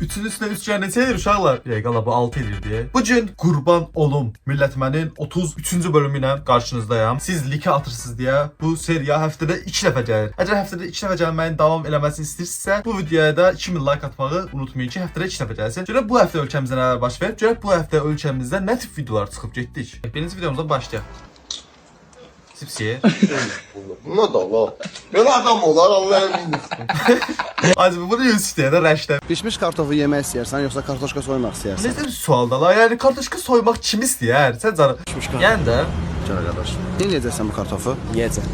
Üçün üstüne üç neçə edir uşaqlar? Qala bu 6 edir deyə. Bu gün qurban olum millətimənin 33-cü bölümü ilə qarşınızdayam. Siz like atırsınız deyə bu seriya həftədə 2 dəfə gəlir. Əgər həftədə 2 dəfə gəlməyin davam eləməsini istəyirsinizsə, bu videoya da 2000 like atmağı unutmayın ki, həftədə 2 dəfə gəlsin. Görək bu həftə ölkəmizdə nələr baş verir? Görək bu həftə ölkəmizdə nə tip videolar çıxıb getdik? Birinci videomuzdan başlayaq. Sipsiye. Buna da Allah. Böyle adam olar Allah eminim. Azı bunu yüzüstəyə də rəşdə. Pişmiş kartofu yemək istəyirsən, yoxsa kartoşka soymaq istəyirsən? Necə bir sualda la? Yəni kartoşka soymaq kim istəyər? Sən canım. Yəni də Gəl qardaş. Ne yeyəcəksən bu kartofu? Yiyəcəm.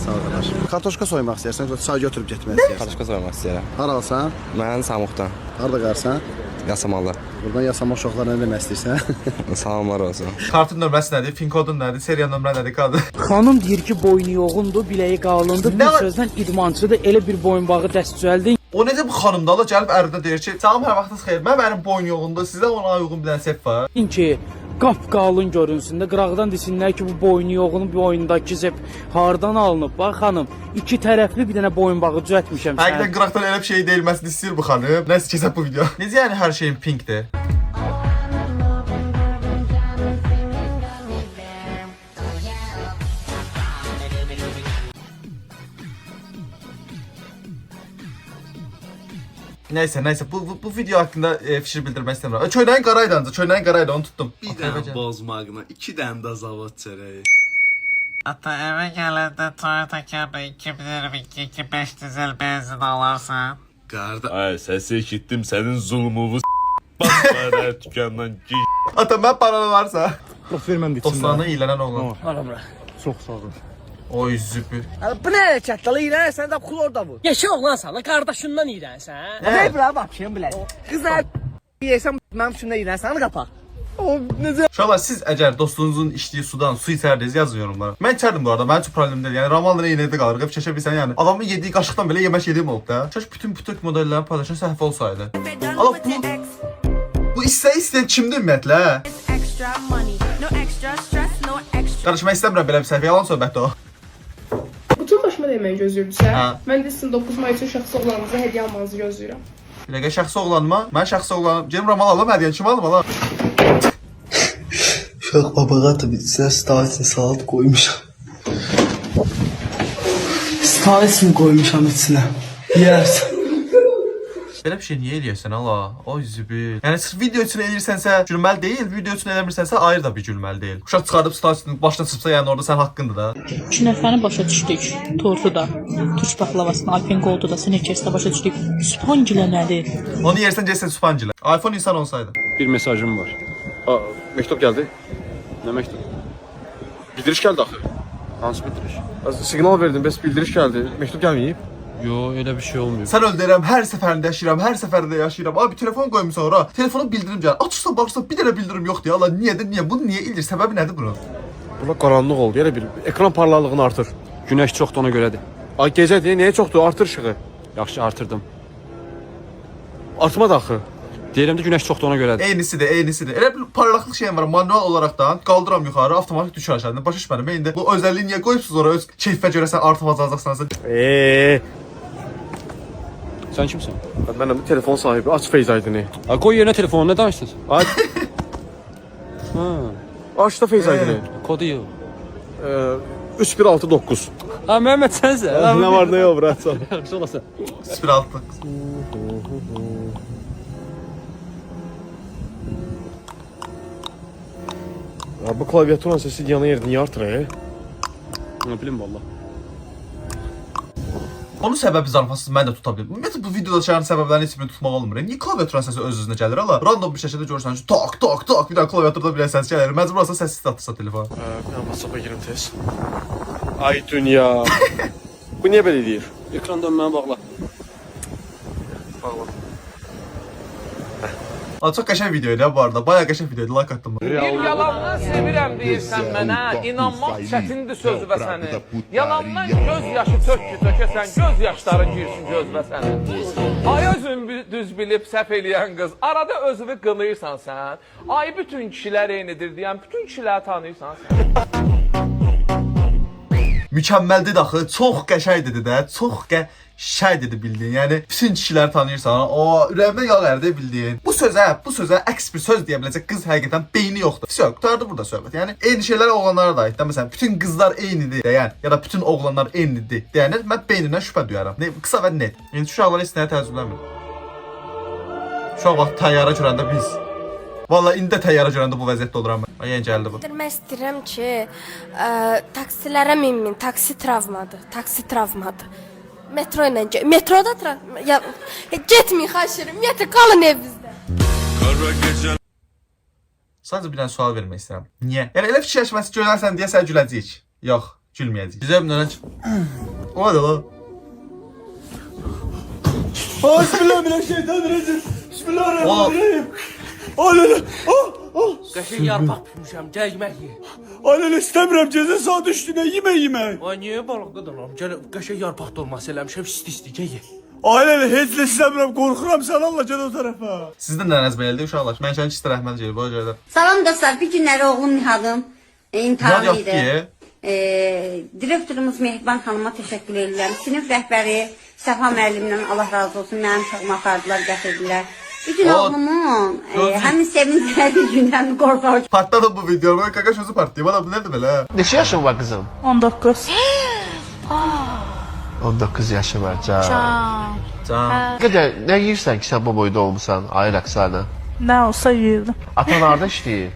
Sağ ol qardaş. Kartoşka soymaq istəyirsən, yoxsa çay götürüb getmək istəyirsən? Karışqa soymaq istəyirəm. Haralsan? Mən Samuqdan, Harda qarsan? Yasamallı. Buradan yasamaq uşaqlarına nə demək istəyirsən? Salamlar olsun. kartın nömrəsi nədir? Pin kodun nədir? Seriya nömrə nədir? Qadı. Xanım deyir ki, boynu yoğundur, biləyi qalındır. Nə Bir var? sözlə idmançıdır. Elə bir boyunbağı dəst düzəldin. O necə bu xanım da ala gəlib ərinə deyir ki, "Salam, hər vaxtınız xeyir. Mənim boyun yoğundur. Sizdə ona uyğun bir dənə sep var." Ki, qapqalın görünsün də, qıraqdan desinlər ki, bu boynu yoğunun bir oyundakı zep hardan alınıb? Bax xanım, iki tərəfli bir dənə boyunbağı düzəltmişəm Həqiqətən sənə. qıraqdan elə bir şey deyilməsini istəyir bu xanım. Nəsə keçək bu video. Necə yəni hər şeyin pinkdir? Nəysə, bu video haqqında fikir bildirmək istəmirəm. Çöynəyin qaraydanca, çöynəyin qaraydı, onu tutdum. Bir dənə bozmaqla, 2 dənə də zavod çörəyi. Ata eve gələndə Toyota Camry 2022 500 el benzin alarsan. Qarda, Ay səsi eşitdim sənin zulmuvu Baxlara dükandan giy. Ata, mən paranı varsa. Yox, verməm də Dostlarına iyilənən oğlan. Çox sağ ol. Oy zübü. Bu nə hərəkətdir? İrən sən də pul orada vur. Yaşa oğlansan, qardaşından irənsən. Nə bura baxışım bilən. Qızlar yesəm mənim üçün də irən səni qapaq. Uşaqlar, siz əgər dostunuzun içdiyi sudan su içərdiniz, yazın yorumlara. Mən içərdim bu arada, mənim üçün problem deyil. Yəni Ramanla eynidə qalır, fikirləşə bilsən, yəni adamın yediyi qaşıqdan belə yemək yediyim olub da. Kaş bütün butik modellərin paylaşan səhv olsaydı. Allah bu istəyən kimdir ümumiyyətlə? Extra money, no extra stress, no extra. Qarışmaq istəmirəm belə bir səhv, yalan söhbətdir o. Bütün başıma deməyi gözləyirdisə, Hə. mən də sizin 9 may üçün şəxsi oğlanınıza hədiyyə almanızı gözləyirəm. Bir dəqiqə, şəxsi oğlanma, mən şəxsi oğlanım. Gedim Ramal alım, hədiyyə kim alım ala? Uşaq babağa atıb içinə statin salat koymuşam. Stalis mi qoymuşam içinə? Yersən. Belə bir şey niyə eləyirsən ala? Oy zübü. Yəni sırf video üçün eləyirsənsə gülməli deyil, video üçün eləmirsənsə ayrı da bir gülməli deyil. Uşaq çıxardıb statin başına çıxsa, yəni orada sən haqqındır da. 2 nəfəni başa düşdük. Tortu da, turş baxlavasını, Alpen Gold'u da, Snickers da başa düşdük. Spongilə nədir? Onu yersən gəlsən Supancıla. iPhone insan olsaydı. Bir mesajım var. Aa, məktub gəldi. Nə məktub? Bildiriş gəldi axı. Hansı bildiriş? Siqnal verdim, bəs bildiriş gəldi. Məktub gəlməyib? Yo, elə bir şey olmuyor. Sən öldürəm, hər səfərində yaşayıram, hər səfərində yaşayıram. Abi telefon qoymusan ora. Telefona bildirim gəlir. Açırsan, baxırsan bir dənə bildirim yoxdur ya. Allah niyə? Bunu niyə eləyir? Səbəbi nədir bunun? Bura qaranlıq oldu. Elə bir ekran parlaqlığını artır. Günəş çoxdur ona görədir. Ay gecədir, niyə çoxdur? Artır işığı. Yaxşı, artırdım. Artmadı axı. Deyirəm də günəş çoxdur ona görədir. Eynisidir. Elə bir parlaqlıq şeyim var. Manual olaraqdan qaldıram yuxarı, avtomatik düşür aşağı. Başa düşmədim. İndi bu özəlliyi niyə qoyubsunuz ora? Öz keyfə görə sən artıb azalacaqsanız. Sən kimsən? Mənəm telefon sahibi. Aç Feyz Aydını. Ay qoy yerinə telefonu, nə danışdınız? Ay. Ha. Aç da Feyz Aydını. Kodu yox. 3169. Ha Məhəmməd sənsən. Nə var nə yox, bura sağ. Yaxşı olasın. 06. Bu klaviaturun səsi yana yerdə niyə artır? Nə bilim valla. Onun səbəbi zarafasız mən də tuta bilmirəm. Ümumiyyətlə bu videoda çıxan səbəblərin heç birini tutmaq olmur. Niyə klaviaturun səsi öz-özünə gəlir ala? Random bir şəkildə görürsən ki, tak, bir dənə klaviaturda bir səs gəlir. Məcbur olsa səssiz atırsa telefon. Ben WhatsApp'a girim tez. Ay dünya. Bu niyə belə deyir? Ekran dönməni bağla. Bağla. Çok qəşəng videoydu ya bu arada. Bayağı qəşəng videoydu. Like attım. Bir yalandan sevirəm deyirsən mənə, inanmaq çətindir sözünə səni. Yalandan göz yaşı tök ki tökəsən, göz yaşların girsin gözünə sənin. Ay özün düz bilib səhv eləyən qız, arada özünü qınıyırsan sən. Ay bütün kişilər eynidir deyən, bütün kişiləri tanıyırsan sən. mükəmməl dedi axı. Çox qəşəng dedi də. Çox qəşəng dedi bildiyin. Yəni bütün kişiləri tanıyırsan. O ürəyimə yağ ərdi bildiyin. Bu sözə əks bir söz deyə biləcək qız həqiqətən beyni yoxdur. Все, qurtardı burada söhbət. Yəni eyni şeylər oğlanlara da aiddir. Məsələn, bütün qızlar eynidir deyən ya da bütün oğlanlar eynidir deyənə mən beynindən şübhə duyarım. Ne, qısa və net. Yəni uşaqlar heç nəyə təəccüblənmir. Uşaq vaxt təyyarə görəndə biz. Vallahi indi də təyyarə görəndə bu vəziyyətdə oluram mən. Ay, yəni gəldi bu. Demək istəyirəm ki, taksilərə minmin. Taksi travmadır. Taksi travmadır. Metro ilə metroda ya getməyin xahiş edirəm. Ümumiyyətlə qalın evinizdə. Sadəcə bir dənə sual vermək istəyirəm. Niyə? Yəni elə fikirləşməsi görərsən deyə sən güləcəyik. Yox, gülməyəcəyik. Güzel bir dənə. O da la. Bismillahirrahmanirrahim. Bismillahirrahmanirrahim. Alele. Qəşəng yarpaq pişmişəm, gəl yemək ye. Alele istəmirəm cəzə saat üstünə yemək. Ay niyə balıqdadıram? Gəl qəşəng yarpaq dolması eləmişəm, isti gəl ye. Alele heç də istəmirəm, qorxuram sən Allah gəl o tərəfə. Sizdən də nəz belədir uşaqlar. Mən sənin istər rəhmət eləyir bu görə. Salam dostlar, bir günləri oğlum Nihadım imtahan Nihat idi. Direktorumuz Mehriban xanıma təşəkkür edirəm. Sinif rəhbəri Səfa müəllimdən Allah razı olsun, mənim uşağıma apardılar, gətirdilər. Bir gün oğlumun həmin sevincli gündən qorxar. Partladı bu video. Ben kaka sözü partlayayım. Adam nerede böyle? Neçə yaşın var qızım? 19. 19 yaşı var can. Can. Qədər nə yeyirsən ki sən bu boyda olmusan ay Rəqsanə? Nə olsa yeyirdim. Atan harda işləyir?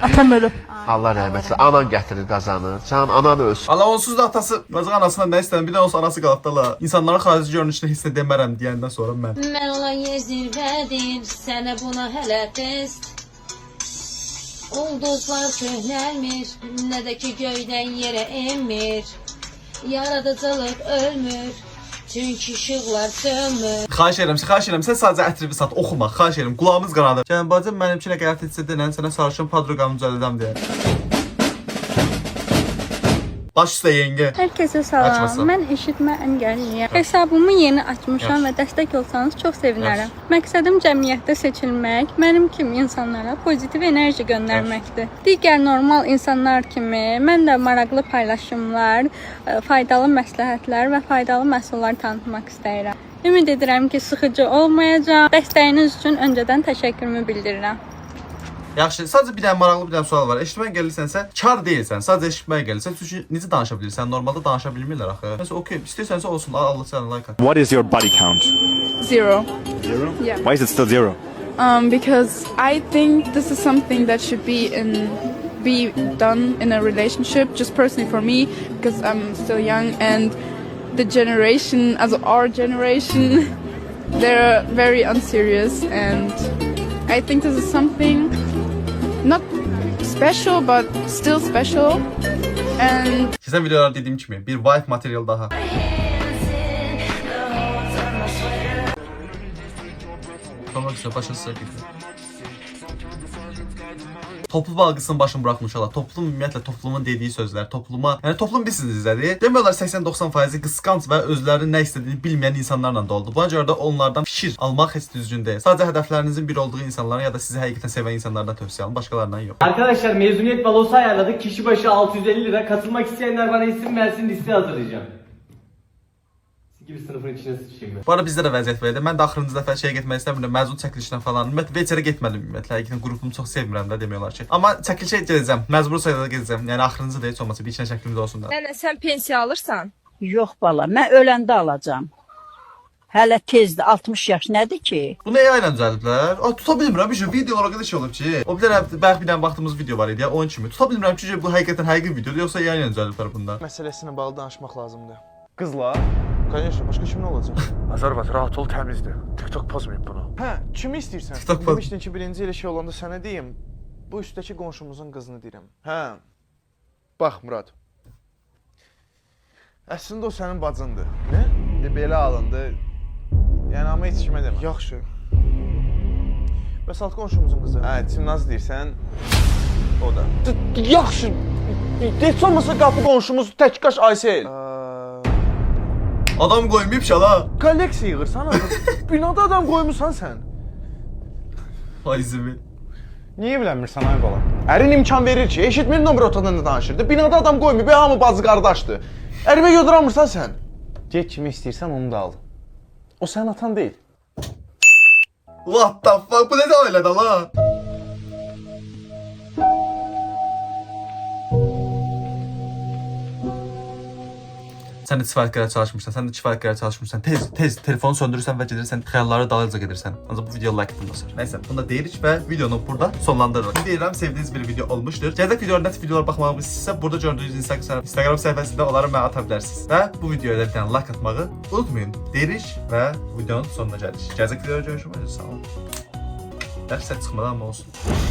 Atam ölüb. Allah rəhmət eləsin. Anan gətirir qazanır. Can anan ölsün. Allah onsuz da atası, bazı anasından nə istəyir? Bir də olsa anası qalıb da la. İnsanların xarici görünüşünü hiss edəmərəm deyəndən sonra mən. Mən olan yer zirvədir, sənə buna hələ test. Ulduzlar köhnəlmir, nə də ki göydən yerə enmir. Yaradıcılıq ölmür, çünki işıqlar sönmür. Xahiş edirəm, sən sadəcə ətrivi sat, oxuma. Xahiş edirəm, qulağımız qanadı. Gəlin bacım, mənimkinə qərat etsə denən sənə sarışın padroqamı düzəldəm deyə. Baş üstə yenge. Hər kəsə salam. Açmasın. Mən eşitmə əngəlliyəm. Hesabımı yeni açmışam və dəstək olsanız çox sevinərəm. Məqsədim cəmiyyətdə seçilmək, mənim kimi insanlara pozitiv enerji göndərməkdir. Digər normal insanlar kimi mən də maraqlı paylaşımlar, faydalı məsləhətlər və faydalı məhsullar tanıtmaq istəyirəm. Ümid edirəm ki, sıxıcı olmayacaq. Dəstəyiniz üçün öncədən təşəkkürümü bildirirəm. Yaxşı, sadəcə bir dənə maraqlı bir dənə sual var. Eşitməyə gəlirsənsə, kar deyilsən, sadəcə eşitməyə gəlirsən. Çünki necə danışa bilirsən? Normalda danışa bilmirlər axı. Məsələn, okey, istəyirsənsə olsun. Allah sənə like at. What is your body count? 0. Zero? Yeah. Why is it still zero? Because I think this is something that should be done in a relationship, just personally for me, because I'm still young and the generation, also our generation, they're very unserious, and I think this is something not special but still special. And Keçən videolarda dediyim kimi bir wife material daha. Tamam güzel, başını sıra getir. Toplum algısının başını bırakmışlar. Toplum ümumiyyətlə toplumun dediyi sözlər, topluma, yəni toplum bilirsiniz izlədi. Demək olar 80-90% qısqanc və özlərinin nə istədiyini bilməyən insanlarla doldu. Buna görə də onlardan fikir almaq heç düzgün deyil. Sadəcə hədəflərinizin bir olduğu insanlara ya da sizi həqiqətən sevən insanlardan tövsiyə alın, başqalarından yox. Arkadaşlar mezuniyet balosu ayarladık. Kişi başı 650 lira. Katılmak isteyenler bana isim versin, liste hazırlayacağım. Gibi sınıfın içine sıçayım ben. Bu arada bizdə də vəziyyət belədir. Mən də axırıncı dəfə şeyə getmək istəmirəm, məzun çəkilişinə falan. Ümumiyyətlə Veçerə getmədim ümumiyyətlə. Həqiqətən qrupumu çox sevmirəm də demək olar ki. Amma çəkilişə gedəcəm. Məcbur sayıda da gedəcəm. Yəni axırıncı da heç olmasa bir içinə şəklimiz olsun da. Nənə, sən pensiya alırsan? Yox bala, mən öləndə alacağam. Hələ tezdir, 60 yaş nədir ki? Bunu AI ilə düzəldiblər. Tuta bilmirəm, bir videolar o qədər şey olub ki. O bir dənə bayaq bir dənə baxdığımız video var idi ya, onun kimi. Tuta bilmirəm ki, bu həqiqətən həqiqi videodur, yoxsa AI ilə düzəldiblər bunda. Məsələsinə bağlı danışmaq lazımdır. Qızlar? Конечно, başqa kimin olacaq? Azərbaycan rahat ol, təmizdir. TikTok pozmayıb bunu. Hə, kimi istəyirsən? TikTok Demişdin ki, birinci elə şey olanda sənə deyim. Bu üstdəki qonşumuzun qızını deyirəm. Hə. Bax Murad. Əslində o sənin bacındır. Nə? Belə alındı. Yəni amma heç kimə demə. Yaxşı. Bəs alt qonşumuzun qızı. Hə, Çimnaz deyirsən. O da. Yaxşı. Heç olmasa qapı qonşumuz təkkaş Aysel. Adam qoymayıb şala. Kolleksiya yığırsan axı. Binada adam qoymusan sən. Ay zibin. Niyə evlənmirsən ay bala? Ərin imkan verir ki, eşitmir nömrə otağında danışırdı. Binada adam qoymuyor, bir hamı bacı qardaşdır. Ərimə yolduramırsan sən. Get kimi istəyirsən onu da al. O sənin atan deyil. What the fuck? Bu ne de öyle de la? Sen de çiftliklərə çalışmışsan, sen de çiftliklərə çalışmışsan. Tez telefonu söndürürsən və gedirsən, xəyallara dalınca gedirsən. Ancaq bu video like atılmasın. Neyse, bunu da deyirik və videonu burada sonlandırırıq. Deyirəm, sevdiyiniz bir video olmuşdur. Gələcək videolara net videolar baxmağımı istəyirsə, burada gördüyünüz Instagram səhifəsində onları mənə ata bilərsiniz. Və bu videoya da bir dənə like atmağı unutmayın. Deyirik və videonun sonuna gəlirik. Gələcək videoda görüşmək üzere. Sağ olun. Dərslər çıxmadan amma olsun.